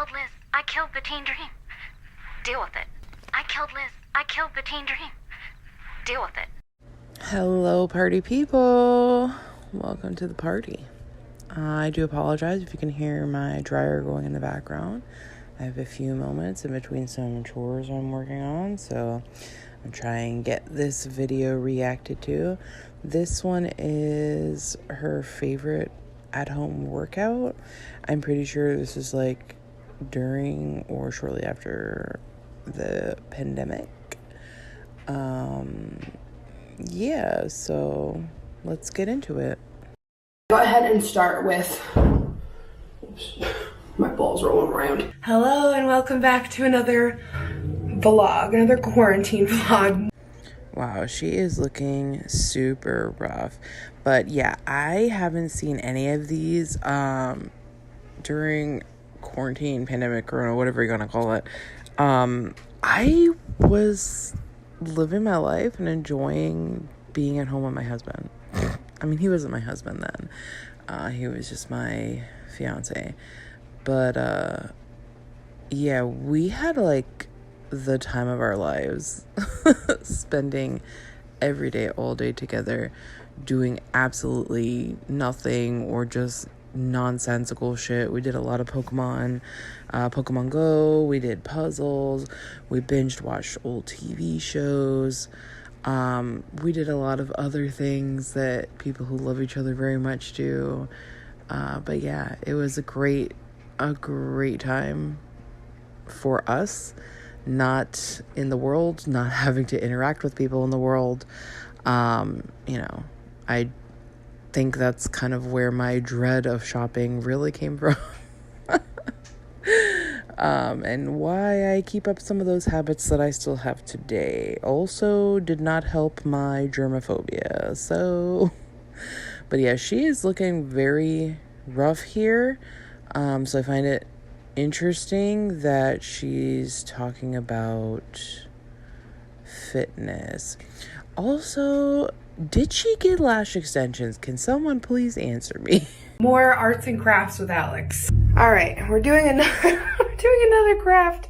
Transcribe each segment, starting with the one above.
killed Liz. I killed the teen dream. Deal with it. I killed Liz. I killed the teen dream. Deal with it. Hello, party people. Welcome to the party. I do apologize if you can hear my dryer going in the background. I have a few moments in between some chores I'm working on, so I'm trying to get this video reacted to. This one is her favorite at-home workout. I'm pretty sure this is like during or shortly after the pandemic. Yeah, so let's get into it. Go ahead and start with, oops, my ball's rolling around. Hello and welcome back to another vlog, another quarantine vlog. Wow, she is looking super rough. But yeah, I haven't seen any of these during quarantine, pandemic, corona, whatever you're gonna call it. I was living my life and enjoying being at home with my husband. I mean, he wasn't my husband then. He was just my fiance. But yeah, we had like the time of our lives spending every day, all day together, doing absolutely nothing or just nonsensical shit. We did a lot of Pokemon Go. We did puzzles. We binged watched old TV shows. We did a lot of other things that people who love each other very much do. But yeah, it was a great time for us, not in the world, not having to interact with people in the world. I think that's kind of where my dread of shopping really came from. And why I keep up some of those habits that I still have today. Also did not help my germophobia. So, but yeah, she is looking very rough here. So I find it interesting that she's talking about fitness. Also, did she get lash extensions? Can someone please answer me? More arts and crafts with Alex. All right, we're doing another craft,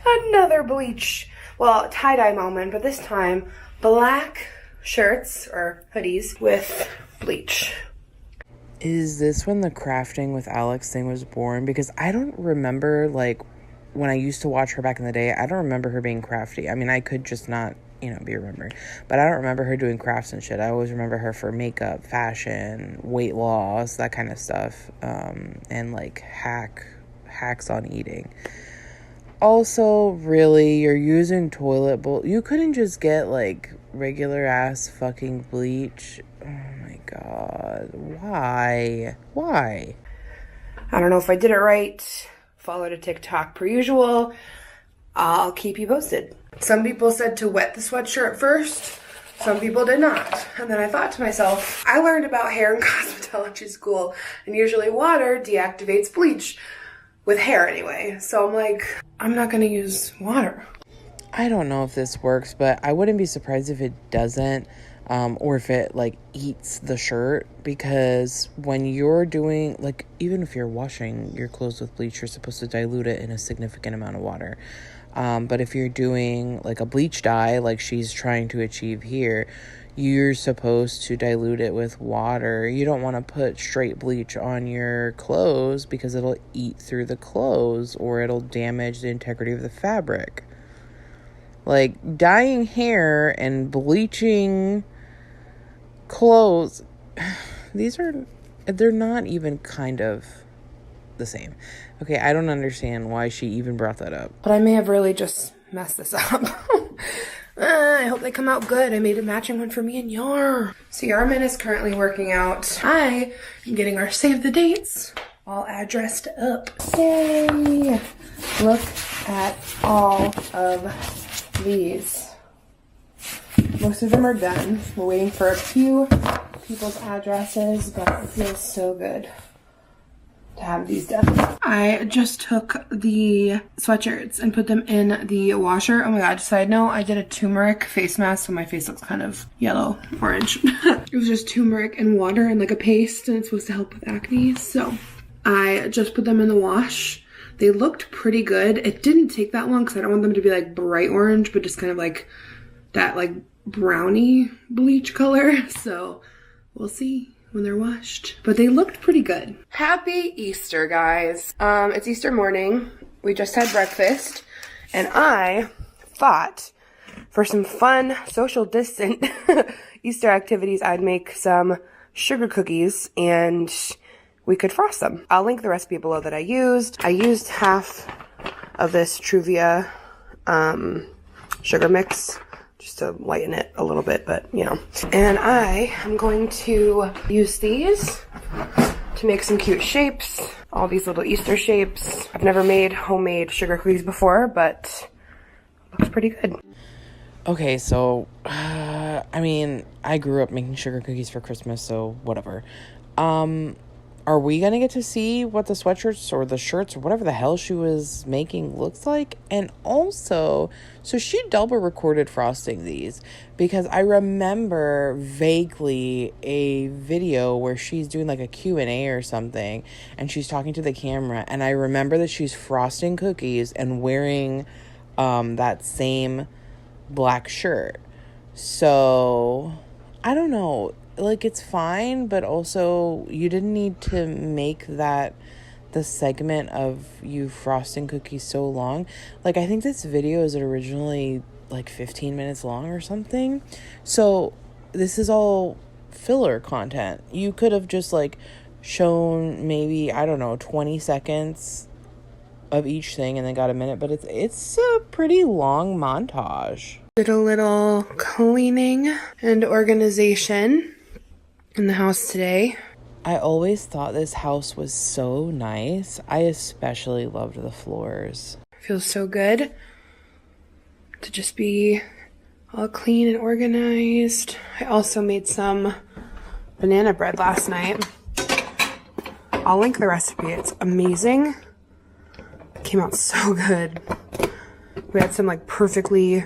another bleach, well, tie-dye moment, but this time black shirts or hoodies with bleach. Is this when the crafting with Alex thing was born? Because I don't remember, like, when I used to watch her back in the day, I don't remember her being crafty. I mean, I could just not, be remembered. But I don't remember her doing crafts and shit. I always remember her for makeup, fashion, weight loss, that kind of stuff. And, like, hacks on eating. Also, really, you're using toilet bowl. You couldn't just get, like, regular ass fucking bleach. Oh my god. Why? I don't know if I did it right. Follow to TikTok per usual. I'll keep you posted. Some people said to wet the sweatshirt first. Some people did not. And then I thought to myself, I learned about hair in cosmetology school, and usually water deactivates bleach. With hair anyway. So I'm like, I'm not gonna use water. I don't know if this works, but I wouldn't be surprised if it doesn't, or if it like eats the shirt, because when you're doing, like, even if you're washing your clothes with bleach, you're supposed to dilute it in a significant amount of water. But if you're doing like a bleach dye, like she's trying to achieve here, you're supposed to dilute it with water. You don't want to put straight bleach on your clothes because it'll eat through the clothes or it'll damage the integrity of the fabric. Like, dyeing hair and bleaching clothes, they're not even kind of the same. Okay, I don't understand why she even brought that up. But I may have really just messed this up. I hope they come out good. I made a matching one for me and Yar. So Yarman is currently working out. I am getting our save the dates all addressed up. Yay! Look at all of these. Most of them are done. We're waiting for a few people's addresses, but it feels so good to have these done. I just took the sweatshirts and put them in the washer. Oh my god, side note, I did a turmeric face mask, so my face looks kind of yellow, orange. It was just turmeric and water and like a paste, and it's supposed to help with acne. So I just put them in the wash. They looked pretty good. It didn't take that long because I don't want them to be like bright orange, but just kind of like that like brownie bleach color. So we'll see when they're washed. But they looked pretty good. Happy Easter, guys. It's Easter morning. We just had breakfast. And I thought for some fun, social distant Easter activities, I'd make some sugar cookies and we could frost them. I'll link the recipe below that I used. I used half of this Truvia sugar mix just to lighten it a little bit, but you know. And I am going to use these to make some cute shapes. All these little Easter shapes. I've never made homemade sugar cookies before, but it looks pretty good. Okay, so, I mean, I grew up making sugar cookies for Christmas, so whatever. Are we gonna get to see what the sweatshirts or the shirts or whatever the hell she was making looks like? And also, so she double recorded frosting these because I remember vaguely a video where she's doing like a Q&A or something and she's talking to the camera, and I remember that she's frosting cookies and wearing that same black shirt. So I don't know, like, it's fine, but also you didn't need to make that the segment of you frosting cookies so long. Like, I think this video is originally like 15 minutes long or something, so this is all filler content. You could have just like shown maybe, I don't know, 20 seconds of each thing and then got a minute, but it's a pretty long montage. Did a little cleaning and organization in the house today. I always thought this house was so nice. I especially loved the floors. Feels so good to just be all clean and organized. I also made some banana bread last night. I'll link the recipe. It's amazing. It came out so good. We had some like perfectly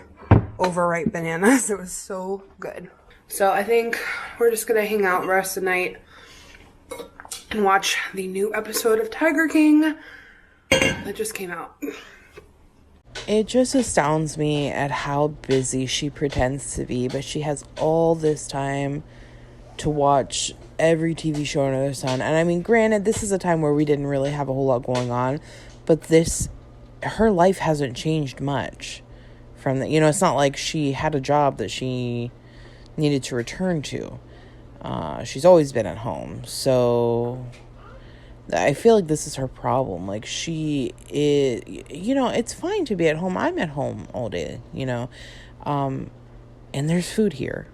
overripe bananas. It was so good. So I think we're just gonna hang out the rest of the night and watch the new episode of Tiger King that just came out. It just astounds me at how busy she pretends to be, but she has all this time to watch every TV show under the sun. And I mean, granted, this is a time where we didn't really have a whole lot going on, but her life hasn't changed much from the, you know, it's not like she had a job that she needed to return to. She's always been at home, so I feel like this is her problem. Like, she is, you know, it's fine to be at home. I'm at home all day, you know, and there's food here,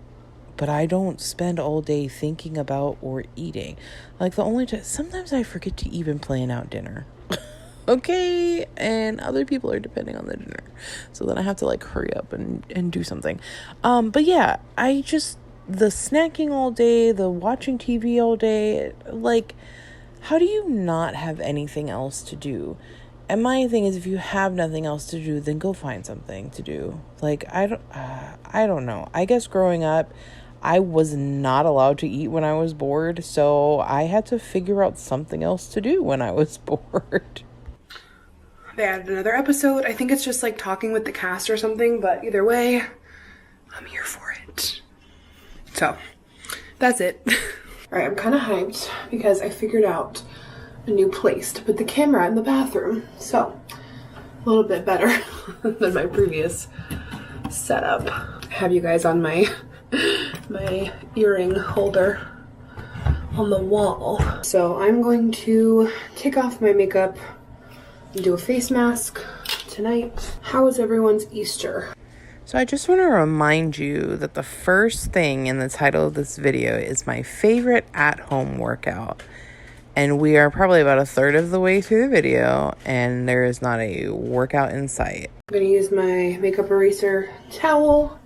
but I don't spend all day thinking about or eating. Like, the only time, sometimes I forget to even plan out dinner. Okay, and other people are depending on the dinner, so then I have to like hurry up and do something. But yeah, the snacking all day, the watching TV all day, like, how do you not have anything else to do? And my thing is, if you have nothing else to do, then go find something to do. Like, I don't know. I guess growing up, I was not allowed to eat when I was bored, so I had to figure out something else to do when I was bored. They added another episode. I think it's just like talking with the cast or something, but either way, I'm here for it. So, that's it. Alright, I'm kind of hyped because I figured out a new place to put the camera in the bathroom. So, a little bit better than my previous setup. I have you guys on my earring holder on the wall. So, I'm going to take off my makeup and do a face mask tonight. How was everyone's Easter? So I just want to remind you that the first thing in the title of this video is my favorite at-home workout. And we are probably about a third of the way through the video, and there is not a workout in sight. I'm going to use my makeup eraser towel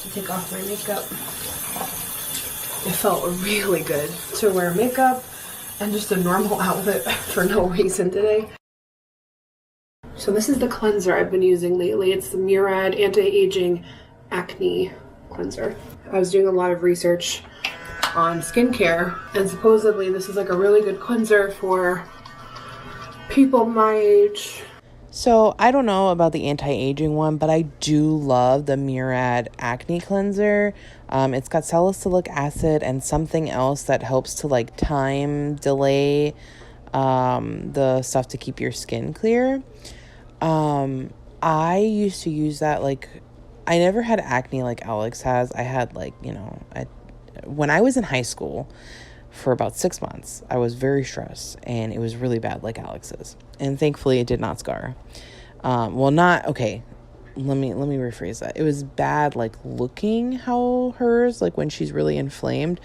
to take off my makeup. It felt really good to wear makeup and just a normal outfit for no reason today. So this is the cleanser I've been using lately. It's the Murad Anti-Aging Acne Cleanser. I was doing a lot of research on skincare, and supposedly this is like a really good cleanser for people my age. So I don't know about the anti-aging one, but I do love the Murad acne cleanser. It's got salicylic acid and something else that helps to like time delay the stuff to keep your skin clear. I used to use that, like, I never had acne like Alex has. I had like, when I was in high school for about 6 months, I was very stressed and it was really bad like Alex's. And thankfully it did not scar. Let me rephrase that. It was bad like looking how hers, like when she's really inflamed,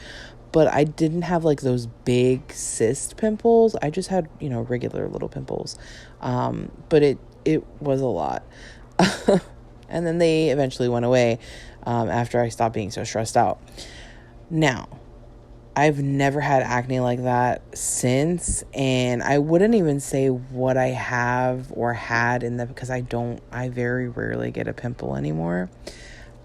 but I didn't have like those big cyst pimples. I just had, regular little pimples. But it was a lot. And then they eventually went away after I stopped being so stressed out. Now, I've never had acne like that since, and I wouldn't even say what I have or had because I very rarely get a pimple anymore.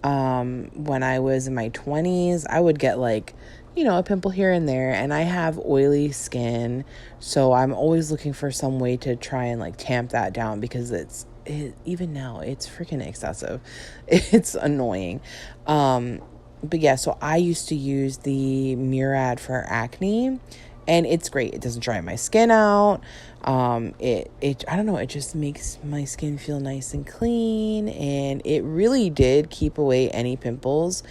When I was in my 20s, I would get like, a pimple here and there, and I have oily skin, so I'm always looking for some way to try and like tamp that down because even now it's freaking excessive. It's annoying. But yeah, so I used to use the Murad for acne, and it's great. It doesn't dry my skin out. I don't know, it just makes my skin feel nice and clean, and it really did keep away any pimples.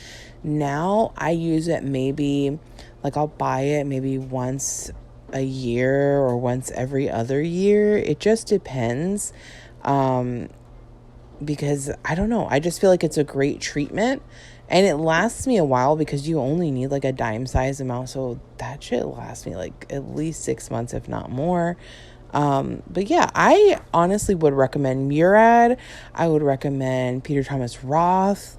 Now I use it maybe, like I'll buy it maybe once a year or once every other year. It just depends. Because I don't know, I just feel like it's a great treatment. And it lasts me a while because you only need like a dime size amount. So that shit lasts me like at least 6 months, if not more. But yeah, I honestly would recommend Murad. I would recommend Peter Thomas Roth.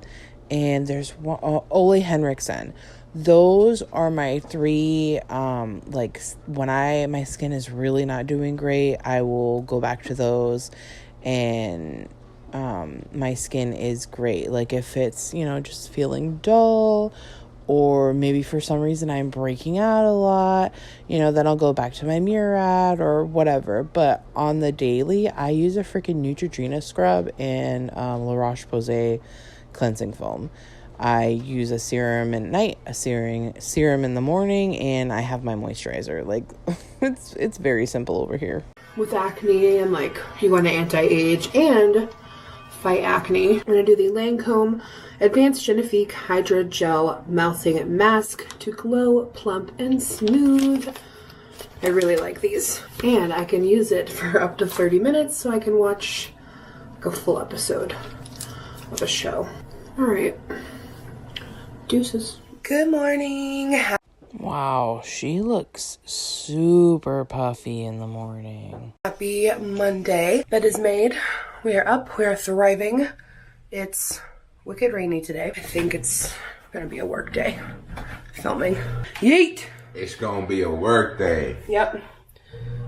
And there's Ole Henriksen. Those are my three, like when my skin is really not doing great, I will go back to those. And my skin is great. Like if it's, just feeling dull, or maybe for some reason I'm breaking out a lot, then I'll go back to my Murad or whatever. But on the daily, I use a freaking Neutrogena scrub and La Roche-Posay cleansing foam. I use a serum at night, a serum in the morning, and I have my moisturizer. Like it's very simple over here. With acne and like you want to anti-age and fight acne, I'm going to do the Lancome Advanced Genifique Hydra Gel Melting Mask to glow, plump, and smooth. I really like these. And I can use it for up to 30 minutes so I can watch like a full episode of a show. All right. Deuces. Good morning. Wow, she looks super puffy in the morning. Happy Monday. Bed is made. We are up. We are thriving. It's wicked rainy today. I think it's gonna be a work day. Filming. Yeet! It's gonna be a work day. Yep.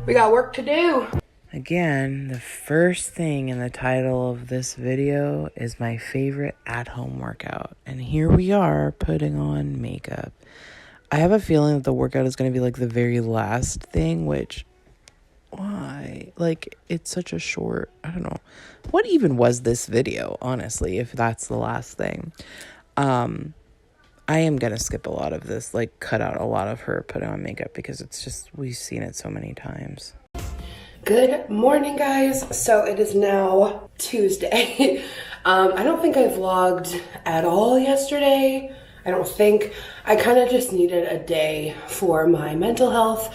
We got work to do. Again, the first thing in the title of this video is my favorite at-home workout. And here we are putting on makeup. I have a feeling that the workout is going to be like the very last thing, which, why? Like, it's such a short, I don't know. What even was this video, honestly, if that's the last thing? I am going to skip a lot of this, like cut out a lot of her putting on makeup because it's just, we've seen it so many times. Good morning, guys. So it is now Tuesday. I don't think I vlogged at all yesterday. I don't think. I kind of just needed a day for my mental health,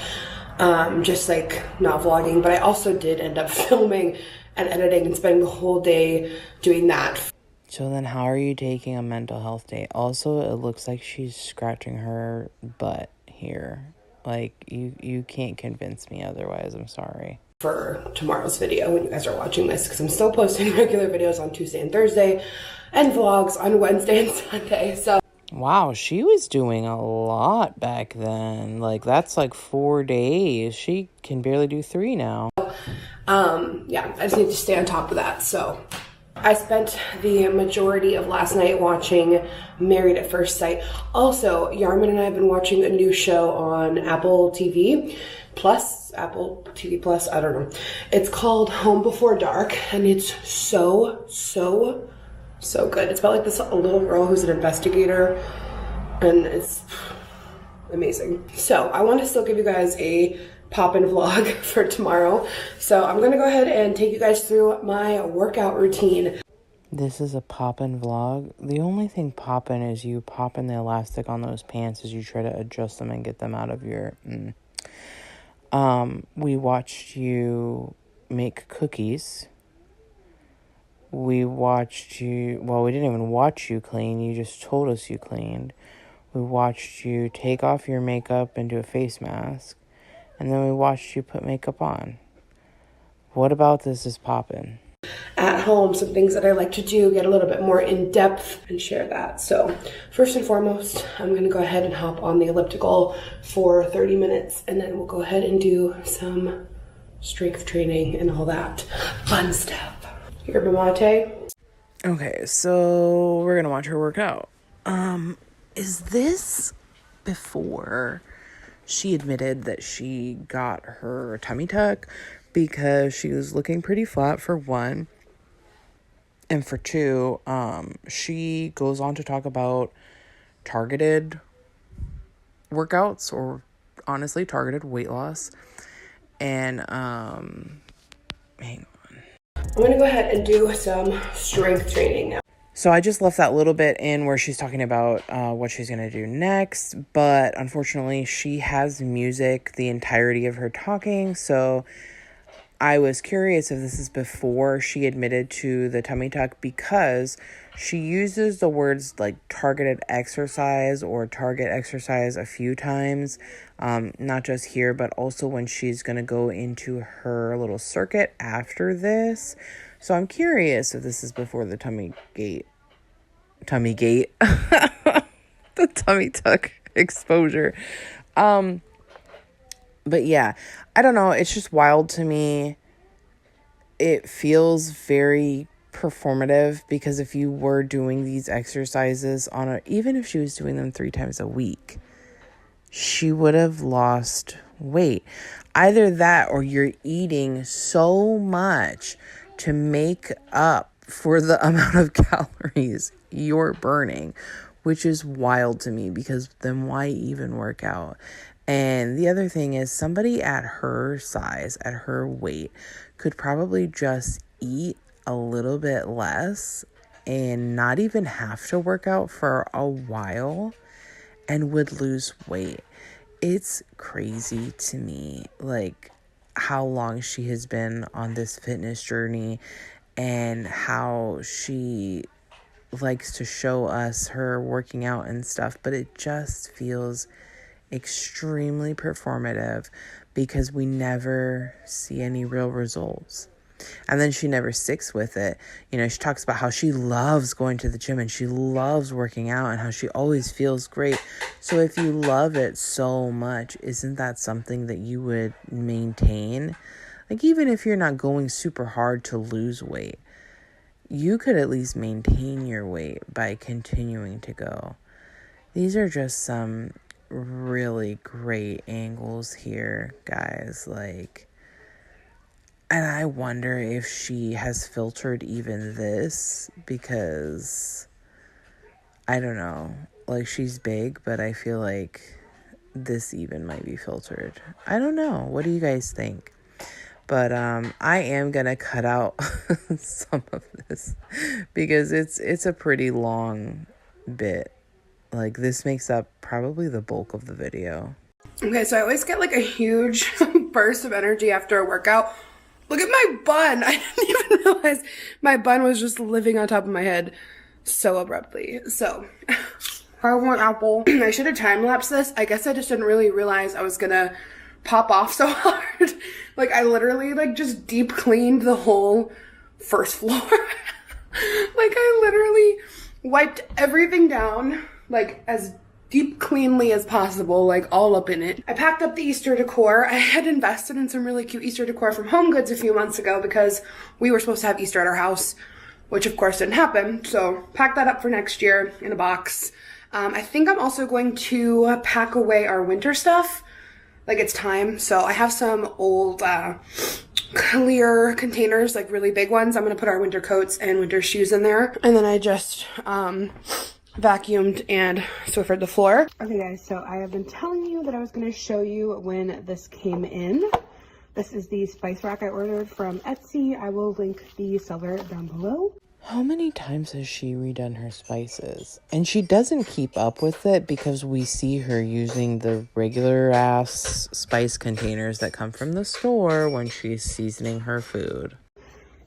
just like not vlogging, but I also did end up filming and editing and spending the whole day doing that. So then how are you taking a mental health day? Also, it looks like she's scratching her butt here. Like, you can't convince me otherwise. I'm sorry. For tomorrow's video when you guys are watching this, because I'm still posting regular videos on Tuesday and Thursday and vlogs on Wednesday and Sunday. So wow, she was doing a lot back then. Like, that's like 4 days. She can barely do 3 now. yeah, I just need to stay on top of that. So I spent the majority of last night watching Married at First Sight. Also, Yarman and I have been watching a new show on Apple TV Plus. Apple TV Plus, I don't know. It's called Home Before Dark, and it's so good. It's about like this little girl who's an investigator, and it's amazing. So I want to still give you guys a pop-in vlog for tomorrow. So I'm gonna go ahead and take you guys through my workout routine. This is a pop-in vlog. The only thing poppin' is you pop in the elastic on those pants as you try to adjust them and get them out of your... We watched you make cookies. We watched you... Well, we didn't even watch you clean. You just told us you cleaned. We watched you take off your makeup and do a face mask. And then we watched you put makeup on. What about this is poppin'? At home, some things that I like to do, get a little bit more in depth and share that. So first and foremost, I'm gonna go ahead and hop on the elliptical for 30 minutes, and then we'll go ahead and do some strength training and all that fun stuff. Yerba mate. Okay, so we're gonna watch her work out. Is this before she admitted that she got her tummy tuck? Because she was looking pretty flat, for one. And for two, she goes on to talk about targeted workouts, or honestly, targeted weight loss. And, hang on. I'm gonna go ahead and do some strength training now. So I just left that little bit in where she's talking about what she's going to do next. But unfortunately, she has music the entirety of her talking. So I was curious if this is before she admitted to the tummy tuck, because she uses the words like targeted exercise or target exercise a few times, not just here, but also when she's going to go into her little circuit after this. So I'm curious if this is before the tummy gate, the tummy tuck exposure. But yeah, I don't know. It's just wild to me. It feels very performative, because if you were doing these exercises even if she was doing them 3 times a week, she would have lost weight. Either that, or you're eating so much to make up for the amount of calories you're burning, which is wild to me, because then why even work out? And the other thing is, somebody at her size, at her weight, could probably just eat a little bit less and not even have to work out for a while and would lose weight. It's crazy to me, like, how long she has been on this fitness journey and how she likes to show us her working out and stuff, but it just feels extremely performative, because we never see any real results. And then she never sticks with it. You know, she talks about how she loves going to the gym and she loves working out and how she always feels great. So if you love it so much, isn't that something that you would maintain? Like, even if you're not going super hard to lose weight, you could at least maintain your weight by continuing to go. These are just some really great angles here, guys. Like, and I wonder if she has filtered even this, because I don't know, like, she's big, but I feel like this even might be filtered. I don't know. What do you guys think? But I am gonna cut out some of this, because it's a pretty long bit. Like, this makes up probably the bulk of the video. Okay, so I always get like a huge burst of energy after a workout. Look at my bun. I didn't even realize my bun was just living on top of my head so abruptly. So, I want apple. I should have time-lapsed this. I guess I just didn't really realize I was gonna pop off so hard. Like, I literally like just deep cleaned the whole first floor. Like, I literally wiped everything down, like, as deep cleanly as possible, like, all up in it. I packed up the Easter decor. I had invested in some really cute Easter decor from Home Goods a few months ago, because we were supposed to have Easter at our house, which of course didn't happen. So pack that up for next year in a box. I think I'm also going to pack away our winter stuff. like it's time. So I have some old clear containers, like really big ones. I'm gonna put our winter coats and winter shoes in there. And then I just vacuumed and Swiffered the floor. Okay guys, so I have been telling you that I was gonna show you when this came in. This is the spice rack I ordered from Etsy. I will link the seller down below. How many times has she redone her spices? And she doesn't keep up with it because we see her using the regular ass spice containers that come from the store when she's seasoning her food.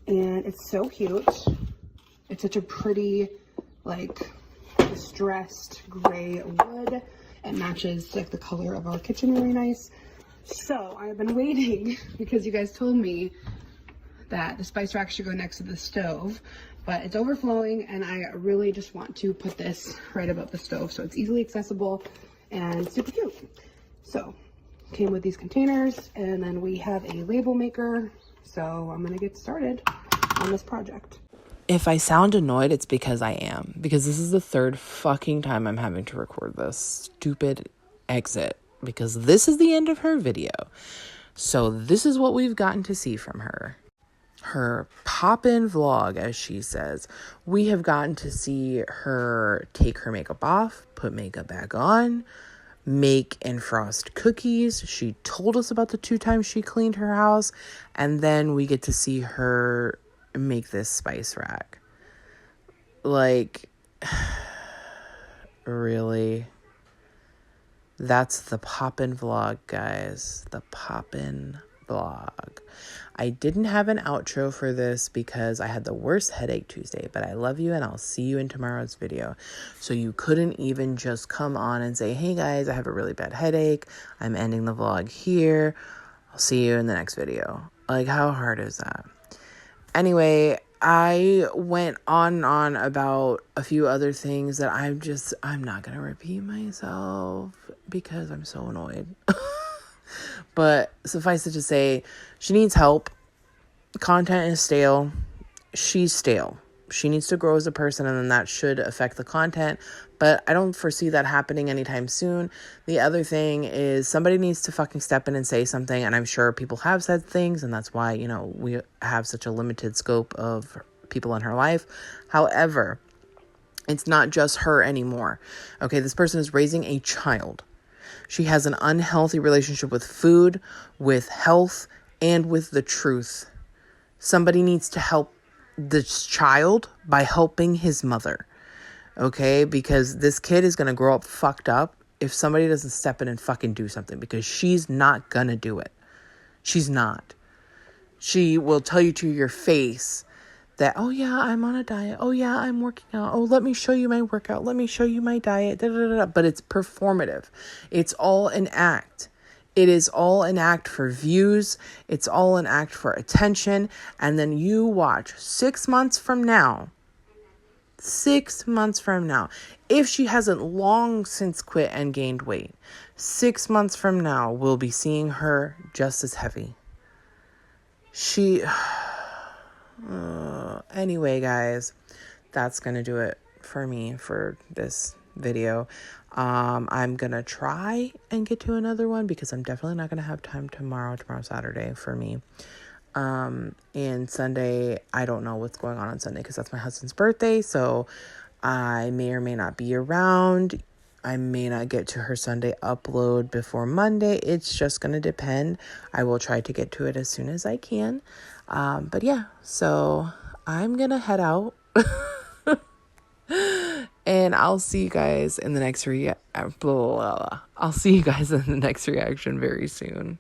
And it's so cute. It's such a pretty, like, distressed gray wood. It matches like the color of our kitchen really nice. So I've been waiting because you guys told me that the spice rack should go next to the stove, but it's overflowing and I really just want to put this right above the stove so it's easily accessible and super cute. So came with these containers, and then we have a label maker. So I'm gonna get started on this project. If I sound annoyed, it's because I am. Because this is the third fucking time I'm having to record this stupid exit. Because this is the end of her video. So this is what we've gotten to see from her. Her pop-in vlog, as she says. We have gotten to see her take her makeup off, put makeup back on, make and frost cookies. She told us about the 2 times she cleaned her house. And then we get to see her make this spice rack. Like, really? That's the pop-in vlog, guys. The pop-in vlog. I didn't have an outro for this because I had the worst headache Tuesday, but I love you and I'll see you in tomorrow's video. So you couldn't even just come on and say, hey guys, I have a really bad headache. I'm ending the vlog here. I'll see you in the next video. Like, how hard is that? Anyway, I went on and on about a few other things that I'm not going to repeat myself because I'm so annoyed. But suffice it to say, she needs help. Content is stale. She's stale. She needs to grow as a person, and then that should affect the content. But I don't foresee that happening anytime soon. The other thing is somebody needs to fucking step in and say something. And I'm sure people have said things, and that's why, we have such a limited scope of people in her life. However, it's not just her anymore. Okay, this person is raising a child. She has an unhealthy relationship with food, with health, and with the truth. Somebody needs to help this child by helping his mother. Okay, because this kid is going to grow up fucked up if somebody doesn't step in and fucking do something, because she's not going to do it. She's not. She will tell you to your face that, oh yeah, I'm on a diet. Oh yeah, I'm working out. Oh, let me show you my workout. Let me show you my diet. Da, da, da, da. But it's performative. It's all an act. It is all an act for views. It's all an act for attention. And then you watch 6 months from now, if she hasn't long since quit and gained weight, 6 months from now, we'll be seeing her just as heavy. Anyway, guys, that's going to do it for me for this video. I'm going to try and get to another one because I'm definitely not going to have time tomorrow Saturday for me. And Sunday, I don't know what's going on Sunday because that's my husband's birthday. So I may or may not be around. I may not get to her Sunday upload before Monday. It's just going to depend. I will try to get to it as soon as I can. But yeah, so I'm going to head out and I'll see you guys in the next I'll see you guys in the next reaction very soon.